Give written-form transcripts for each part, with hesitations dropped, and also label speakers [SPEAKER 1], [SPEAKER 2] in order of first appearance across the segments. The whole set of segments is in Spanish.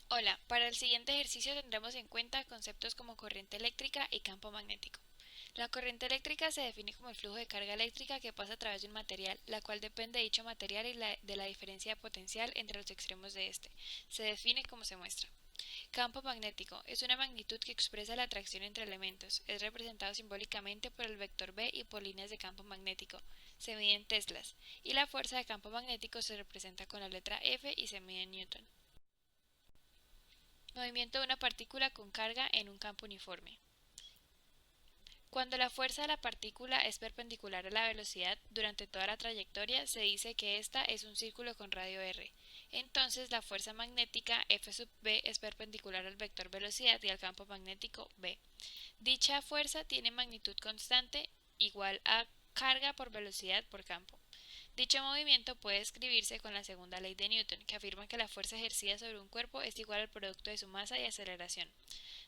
[SPEAKER 1] Hola, para el siguiente ejercicio tendremos en cuenta conceptos como corriente eléctrica y campo magnético. La corriente eléctrica se define como el flujo de carga eléctrica que pasa a través de un material, la cual depende de dicho material y de la diferencia de potencial entre los extremos de este. Se define como se muestra. Campo magnético es una magnitud que expresa la atracción entre elementos. Es representado simbólicamente por el vector B y por líneas de campo magnético. Se mide en teslas, y la fuerza de campo magnético se representa con la letra F y se mide en newton. Movimiento de una partícula con carga en un campo uniforme. Cuando la fuerza de la partícula es perpendicular a la velocidad durante toda la trayectoria, se dice que ésta es un círculo con radio r. Entonces, la fuerza magnética F sub b es perpendicular al vector velocidad y al campo magnético B. Dicha fuerza tiene magnitud constante igual a carga por velocidad por campo. Dicho movimiento puede escribirse con la segunda ley de Newton, que afirma que la fuerza ejercida sobre un cuerpo es igual al producto de su masa y aceleración.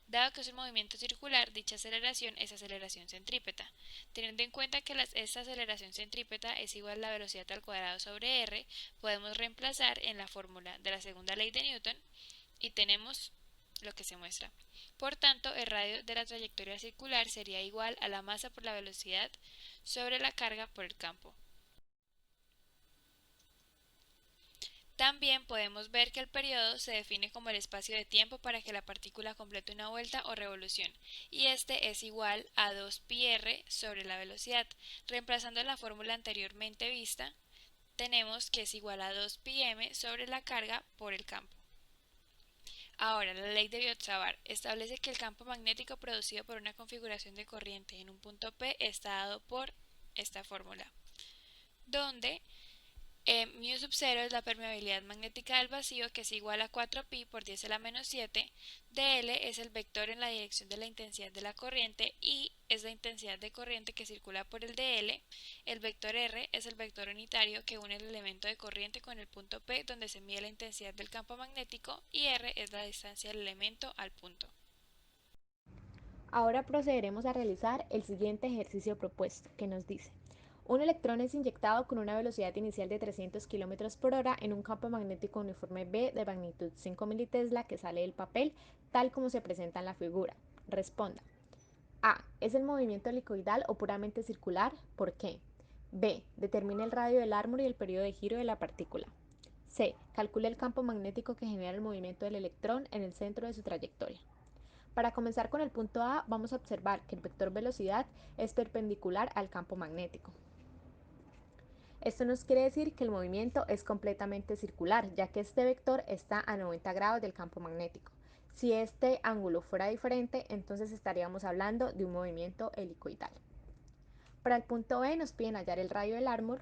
[SPEAKER 1] Dado que es un movimiento circular, dicha aceleración es aceleración centrípeta. Teniendo en cuenta que esta aceleración centrípeta es igual a la velocidad al cuadrado sobre r, podemos reemplazar en la fórmula de la segunda ley de Newton y tenemos lo que se muestra. Por tanto, el radio de la trayectoria circular sería igual a la masa por la velocidad sobre la carga por el campo. También podemos ver que el periodo se define como el espacio de tiempo para que la partícula complete una vuelta o revolución, y este es igual a 2πr sobre la velocidad. Reemplazando la fórmula anteriormente vista, tenemos que es igual a 2πm sobre la carga por el campo. Ahora, la ley de Biot-Savart establece que el campo magnético producido por una configuración de corriente en un punto P está dado por esta fórmula, donde mu sub 0 es la permeabilidad magnética del vacío, que es igual a 4pi por 10 a la menos 7. dl es el vector en la dirección de la intensidad de la corriente, y es la intensidad de corriente que circula por el dl. El vector r es el vector unitario que une el elemento de corriente con el punto P donde se mide la intensidad del campo magnético, y r es la distancia del elemento al punto.
[SPEAKER 2] Ahora procederemos a realizar el siguiente ejercicio propuesto, que nos dice: un electrón es inyectado con una velocidad inicial de 300 km por hora en un campo magnético uniforme B de magnitud 5 militesla que sale del papel, tal como se presenta en la figura. Responda. A. ¿Es el movimiento helicoidal o puramente circular? ¿Por qué? B. Determine el radio del árbol y el periodo de giro de la partícula. C. Calcule el campo magnético que genera el movimiento del electrón en el centro de su trayectoria. Para comenzar con el punto A, vamos a observar que el vector velocidad es perpendicular al campo magnético. Esto nos quiere decir que el movimiento es completamente circular, ya que este vector está a 90 grados del campo magnético. Si este ángulo fuera diferente, entonces estaríamos hablando de un movimiento helicoidal. Para el punto B nos piden hallar el radio del árbol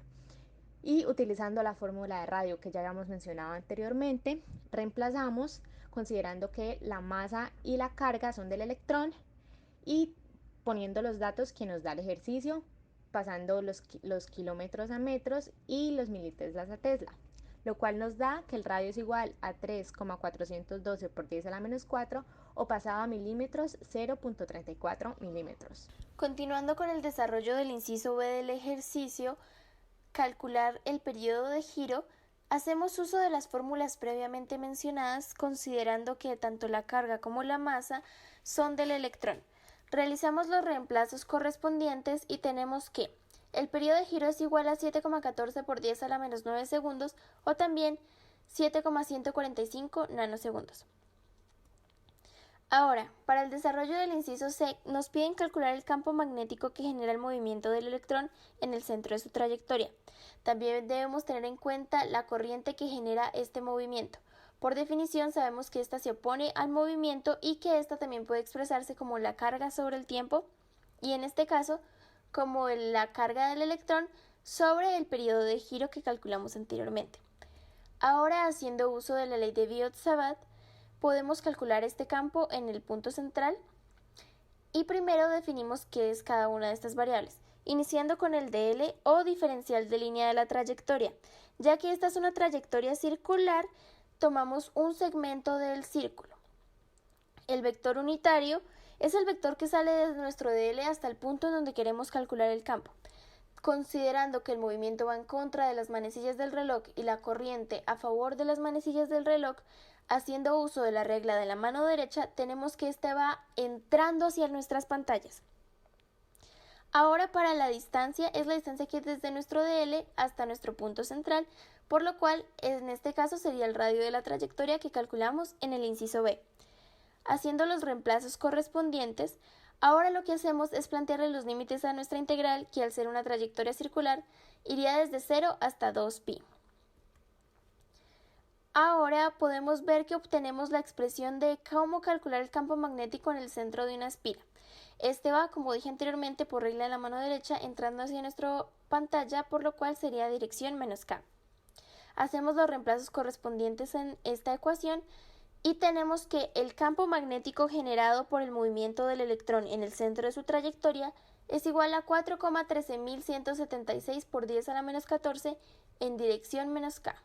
[SPEAKER 2] y, utilizando la fórmula de radio que ya habíamos mencionado anteriormente, reemplazamos considerando que la masa y la carga son del electrón y poniendo los datos que nos da el ejercicio, pasando los kilómetros a metros y los militeslas a tesla, lo cual nos da que el radio es igual a 3,412 por 10 a la menos 4, o pasado a milímetros 0.34 milímetros.
[SPEAKER 3] Continuando con el desarrollo del inciso B del ejercicio, calcular el periodo de giro, hacemos uso de las fórmulas previamente mencionadas, considerando que tanto la carga como la masa son del electrón. Realizamos los reemplazos correspondientes y tenemos que el periodo de giro es igual a 7,14 por 10 a la menos 9 segundos, o también 7,145 nanosegundos. Ahora, para el desarrollo del inciso C, nos piden calcular el campo magnético que genera el movimiento del electrón en el centro de su trayectoria. También debemos tener en cuenta la corriente que genera este movimiento. Por definición, sabemos que ésta se opone al movimiento y que ésta también puede expresarse como la carga sobre el tiempo, y en este caso, como la carga del electrón sobre el periodo de giro que calculamos anteriormente. Ahora, haciendo uso de la ley de Biot-Savart, podemos calcular este campo en el punto central, y primero definimos qué es cada una de estas variables, iniciando con el dl o diferencial de línea de la trayectoria. Ya que esta es una trayectoria circular, tomamos un segmento del círculo. El vector unitario es el vector que sale desde nuestro dl hasta el punto en donde queremos calcular el campo. Considerando que el movimiento va en contra de las manecillas del reloj y la corriente a favor de las manecillas del reloj, Haciendo uso de la regla de la mano derecha, tenemos que este va entrando hacia nuestras pantallas. Ahora para la distancia es la distancia que es desde nuestro DL hasta nuestro punto central, por lo cual en este caso sería el radio de la trayectoria que calculamos en el inciso B. Haciendo los reemplazos correspondientes, ahora lo que hacemos es plantearle los límites a nuestra integral, que al ser una trayectoria circular iría desde 0 hasta 2pi. Ahora podemos ver que obtenemos la expresión de cómo calcular el campo magnético en el centro de una espira. Este va, como dije anteriormente, por regla de la mano derecha, entrando hacia nuestra pantalla, por lo cual sería dirección menos K. Hacemos los reemplazos correspondientes en esta ecuación y tenemos que el campo magnético generado por el movimiento del electrón en el centro de su trayectoria es igual a 4,13176 por 10 a la menos 14 en dirección menos K.